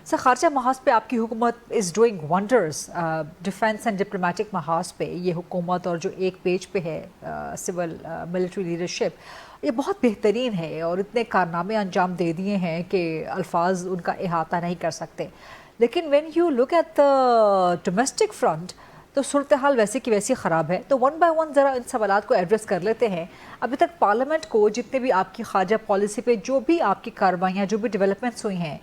سر خارجہ محاذ پہ آپ کی حکومت is doing wonders. Defence and diplomatic محاذ پہ یہ حکومت اور جو ایک پیج پہ ہے سول ملٹری لیڈرشپ، یہ بہت بہترین ہے اور اتنے کارنامے انجام دے دیے ہیں کہ الفاظ ان کا احاطہ نہیں کر سکتے. لیکن when you look at the domestic front تو صورتحال ویسے کی ویسی خراب ہے. تو ون بائی ون ذرا ان سوالات کو ایڈریس کر لیتے ہیں. ابھی تک پارلیمنٹ کو جتنے بھی آپ کی خارجہ پالیسی پہ جو بھی آپ کی کارروائیاں جو بھی ڈیولپمنٹس ہوئی ہیں،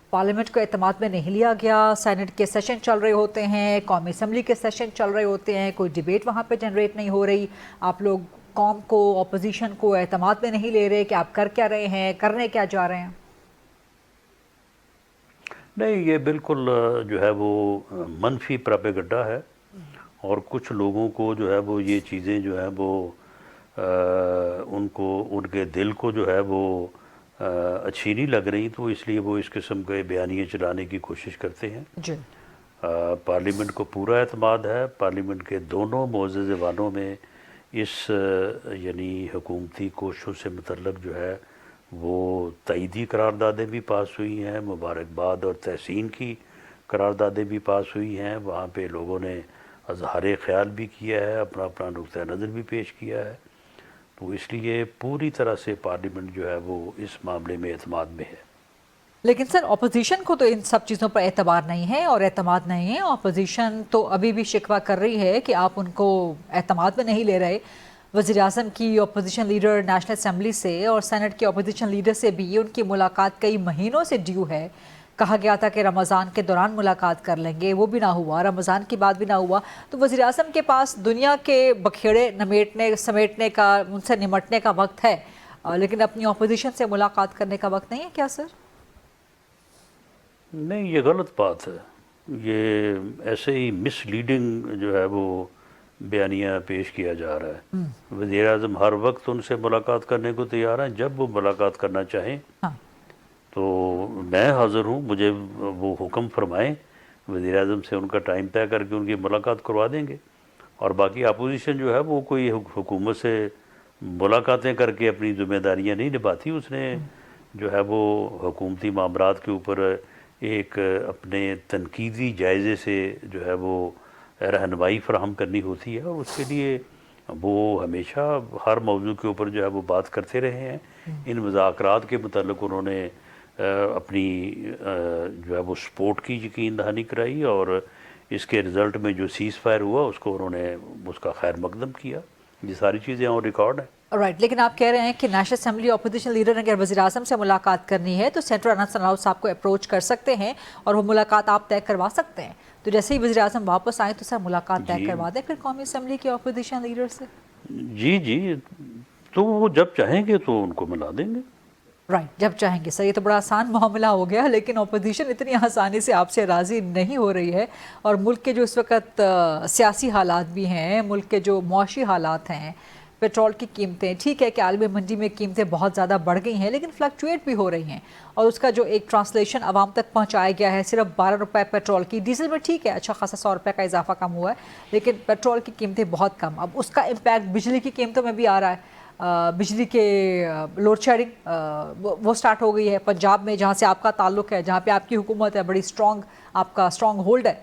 پارلیمنٹ کو اعتماد میں نہیں لیا گیا. سینٹ کے سیشن چل رہے ہوتے ہیں، قومی اسمبلی کے سیشن چل رہے ہوتے ہیں، کوئی ڈیبیٹ وہاں پہ جنریٹ نہیں ہو رہی. آپ لوگ قوم کو، اپوزیشن کو اعتماد میں نہیں لے رہے کہ آپ کر کیا رہے ہیں، کرنے کیا جا رہے ہیں. نہیں، یہ بالکل جو ہے وہ منفی پراپیگنڈا ہے، اور کچھ لوگوں کو جو ہے وہ یہ چیزیں جو ہے وہ ان کے دل کو جو ہے وہ اچھی نہیں لگ رہی، تو اس لیے وہ اس قسم کے بیانیے چلانے کی کوشش کرتے ہیں. جی پارلیمنٹ کو پورا اعتماد ہے. پارلیمنٹ کے دونوں معزز ایوانوں میں اس یعنی حکومتی کوششوں سے متعلق جو ہے وہ تائیدی قراردادیں بھی پاس ہوئی ہیں، مبارکباد اور تحسین کی قراردادیں بھی پاس ہوئی ہیں. وہاں پہ لوگوں نے اظہار خیال بھی کیا ہے، اپنا اپنا نقطہ نظر بھی پیش کیا ہے. تو اس لیے پوری طرح سے پارلیمنٹ جو ہے وہ اس معاملے میں اعتماد میں ہے. لیکن سر اپوزیشن کو تو ان سب چیزوں پر اعتبار نہیں ہے اور اعتماد نہیں ہے. اپوزیشن تو ابھی بھی شکوہ کر رہی ہے کہ آپ ان کو اعتماد میں نہیں لے رہے. وزیر اعظم کی اپوزیشن لیڈر نیشنل اسمبلی سے اور سینٹ کے اپوزیشن لیڈر سے بھی ان کی ملاقات کئی مہینوں سے ڈیو ہے. کہا گیا تھا کہ رمضان کے دوران ملاقات کر لیں گے، وہ بھی نہ ہوا. رمضان کے بعد بھی نہ ہوا. تو وزیر اعظم کے پاس دنیا کے بکھیڑے سمیٹنے کا، ان سے نمٹنے کا وقت ہے، لیکن اپنی اپوزیشن سے ملاقات کرنے کا وقت نہیں ہے کیا سر؟ نہیں، یہ غلط بات ہے. یہ ایسے ہی مس لیڈنگ جو ہے وہ بیانیہ پیش کیا جا رہا ہے. وزیر اعظم ہر وقت ان سے ملاقات کرنے کو تیار ہیں، جب وہ ملاقات کرنا چاہیں تو میں حاضر ہوں. مجھے وہ حکم فرمائیں، وزیر اعظم سے ان کا ٹائم طے کر کے ان کی ملاقات کروا دیں گے. اور باقی اپوزیشن جو ہے وہ کوئی حکومت سے ملاقاتیں کر کے اپنی ذمہ داریاں نہیں نبھاتی. اس نے جو ہے وہ حکومتی معاملات کے اوپر ایک اپنے تنقیدی جائزے سے جو ہے وہ رہنمائی فراہم کرنی ہوتی ہے، اور اس کے لیے وہ ہمیشہ ہر موضوع کے اوپر جو ہے وہ بات کرتے رہے ہیں. ان مذاکرات کے متعلق انہوں نے اپنی جو ہے وہ سپورٹ کی یقین دہانی کرائی، اور اس کے رزلٹ میں جو سیز فائر ہوا اس کو انہوں نے اس کا خیر مقدم کیا. یہ ساری چیزیں آن ریکارڈ ہیں. رائٹ. لیکن آپ کہہ رہے ہیں کہ نیشنل اسمبلی اپوزیشن لیڈر نے اگر وزیر اعظم سے ملاقات کرنی ہے تو سینیٹر اننت سناؤ صاحب کو اپروچ کر سکتے ہیں اور وہ ملاقات آپ طے کروا سکتے ہیں. تو جیسے ہی وزیر اعظم واپس آئیں تو سر ملاقات طے کروا دیں پھر قومی اسمبلی کے اپوزیشن لیڈر سے. جی تو وہ جب چاہیں گے تو ان کو ملا دیں گے. رائٹ، جب چاہیں گے. سر یہ تو بڑا آسان معاملہ ہو گیا، لیکن اپوزیشن اتنی آسانی سے آپ سے راضی نہیں ہو رہی ہے. اور ملک کے جو اس وقت سیاسی حالات بھی ہیں، ملک کے جو معاشی حالات ہیں، پیٹرول کی قیمتیں، ٹھیک ہے کہ عالمی منڈی میں قیمتیں بہت زیادہ بڑھ گئی ہیں لیکن فلکچویٹ بھی ہو رہی ہیں. اور اس کا جو ایک ٹرانسلیشن عوام تک پہنچایا گیا ہے صرف 12 روپے پیٹرول کی. ڈیزل میں ٹھیک ہے اچھا خاصا 100 روپے کا اضافہ کم ہوا ہے، لیکن پیٹرول کی قیمتیں بہت کم. اب اس کا امپیکٹ بجلی کی قیمتوں میں بھی آ رہا ہے. بجلی کے لوڈ شیڈنگ وہ سٹارٹ ہو گئی ہے پنجاب میں، جہاں سے آپ کا تعلق ہے، جہاں پہ آپ کی حکومت ہے، بڑی اسٹرانگ آپ کا اسٹرانگ ہولڈ ہے.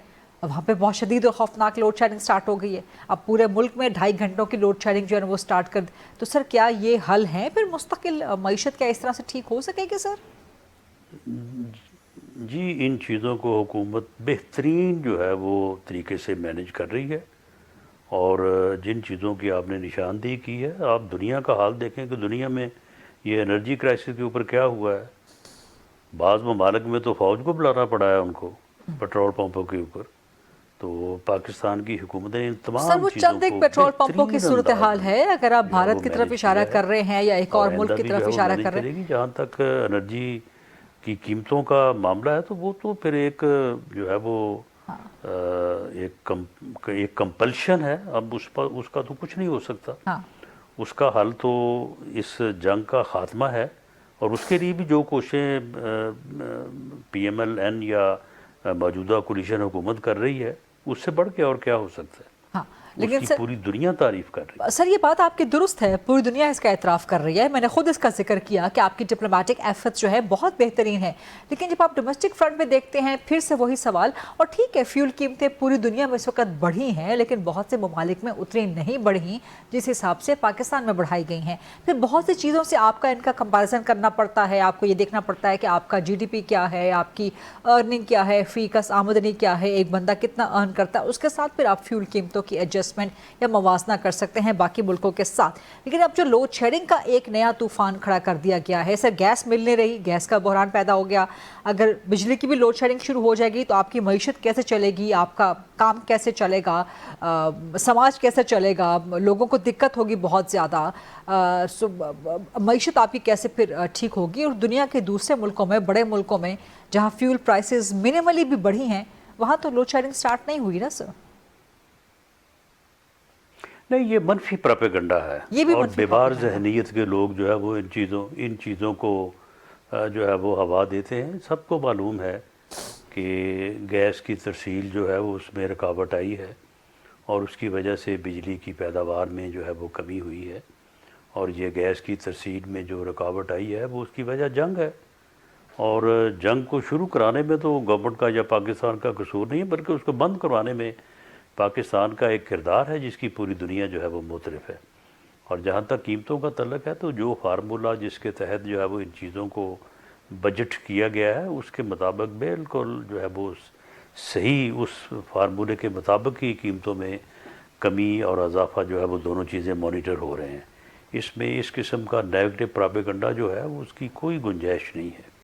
وہاں پہ بہت شدید اور خوفناک لوڈ شیڈنگ سٹارٹ ہو گئی ہے. اب پورے ملک میں 2.5 گھنٹوں کی لوڈ شیڈنگ جو ہے وہ سٹارٹ کر دی. تو سر کیا یہ حل ہے پھر مستقل معیشت کیا اس طرح سے ٹھیک ہو سکے گی سر؟ جی ان چیزوں کو حکومت بہترین جو ہے وہ طریقے سے مینیج کر رہی ہے. اور جن چیزوں کی آپ نے نشاندہی کی ہے، آپ دنیا کا حال دیکھیں کہ دنیا میں یہ انرجی کرائسس کے اوپر کیا ہوا ہے. بعض ممالک میں تو فوج کو بلانا پڑا ہے ان کو پیٹرول پمپوں کے اوپر. تو پاکستان کی حکومتیں ان تمام سر وہ چیزوں چند ایک کو پیٹرول پمپوں کی صورتحال ہے، اگر آپ جو ہے وہ بھارت کی طرف مینیج اشارہ کیا ہے، کر رہے ہیں یا ایک اور ملک کی بھی طرف جو ہے وہ اشارہ مینیج کر رہے کرے گی. جہاں تک انرجی کی قیمتوں کا معاملہ ہے تو وہ تو پھر ایک جو ہے وہ ایک کمپلشن ہے. اب اس کا تو کچھ نہیں ہو سکتا. اس کا حل تو اس جنگ کا خاتمہ ہے، اور اس کے لیے بھی جو کوششیں پی ایم ایل این یا موجودہ کولیشن حکومت کر رہی ہے اس سے بڑھ کے اور کیا ہو سکتا ہے. لیکن اس کی پوری دنیا تعریف کر رہی ہے۔ سر یہ بات آپ کی درست ہے، پوری دنیا اس کا اعتراف کر رہی ہے، میں نے خود اس کا ذکر کیا کہ آپ کی ڈپلومیٹک ایفرٹس جو ہے بہت بہترین ہے، لیکن جب آپ ڈومیسٹک فرنٹ پہ دیکھتے ہیں پھر سے وہی سوال، اور ٹھیک ہے فیول قیمتیں پوری دنیا میں اس وقت بڑھی ہیں لیکن بہت سے ممالک میں اتنی نہیں بڑھی جس حساب سے پاکستان میں بڑھائی گئی ہیں۔ پھر بہت سی چیزوں سے آپ کا ان کا کمپیریزن کرنا پڑتا ہے، آپ کو یہ دیکھنا پڑتا ہے کہ آپ کا جی ڈی پی کیا ہے، آپ کی ارننگ کیا ہے، فی کس آمدنی کیا ہے، ایک بندہ کتنا ارن کرتا ہے، اس کے ساتھ پھر آپ فیول قیمتوں کی ایڈجسٹمنٹ یا موازنہ کر سکتے ہیں باقی ملکوں کے ساتھ۔ لیکن اب جو لوڈ شیڈنگ کا ایک نیا طوفان کھڑا کر دیا گیا ہے، سر گیس مل نہیں رہی، گیس کا بحران پیدا ہو گیا، اگر بجلی کی بھی لوڈ شیڈنگ شروع ہو جائے گی تو آپ کی معیشت کیسے چلے گی، آپ کا کام کیسے چلے گا، سماج کیسے چلے گا، لوگوں کو دقت ہوگی بہت زیادہ، معیشت آپ کی کیسے پھر ٹھیک ہوگی۔ اور دنیا کے دوسرے ملکوں میں، بڑے ملکوں میں جہاں فیول پرائسز منیملی بھی بڑھی ہیں، وہاں تو لوڈ شیڈنگ سٹارٹ نہیں ہوئی نا سر۔ نہیں، یہ منفی پراپیگنڈا ہے، یہ بھی اور منفی بیمار پروپیگنڈا ہے۔ ذہنیت کے لوگ جو ہے وہ ان چیزوں کو جو ہے وہ ہوا دیتے ہیں۔ سب کو معلوم ہے کہ گیس کی ترسیل جو ہے وہ اس میں رکاوٹ آئی ہے، اور اس کی وجہ سے بجلی کی پیداوار میں جو ہے وہ کمی ہوئی ہے، اور یہ گیس کی ترسیل میں جو رکاوٹ آئی ہے وہ اس کی وجہ جنگ ہے، اور جنگ کو شروع کرانے میں تو گورنمنٹ کا یا پاکستان کا قصور نہیں ہے، بلکہ اس کو بند کروانے میں پاکستان کا ایک کردار ہے جس کی پوری دنیا جو ہے وہ معترف ہے۔ اور جہاں تک قیمتوں کا تعلق ہے تو جو فارمولہ جس کے تحت جو ہے وہ ان چیزوں کو بجٹ کیا گیا ہے اس کے مطابق بالکل جو ہے وہ صحیح اس فارمولے کے مطابق ہی قیمتوں میں کمی اور اضافہ جو ہے وہ دونوں چیزیں مانیٹر ہو رہے ہیں۔ اس میں اس قسم کا نیگیٹو پراپیگنڈا جو ہے وہ اس کی کوئی گنجائش نہیں ہے۔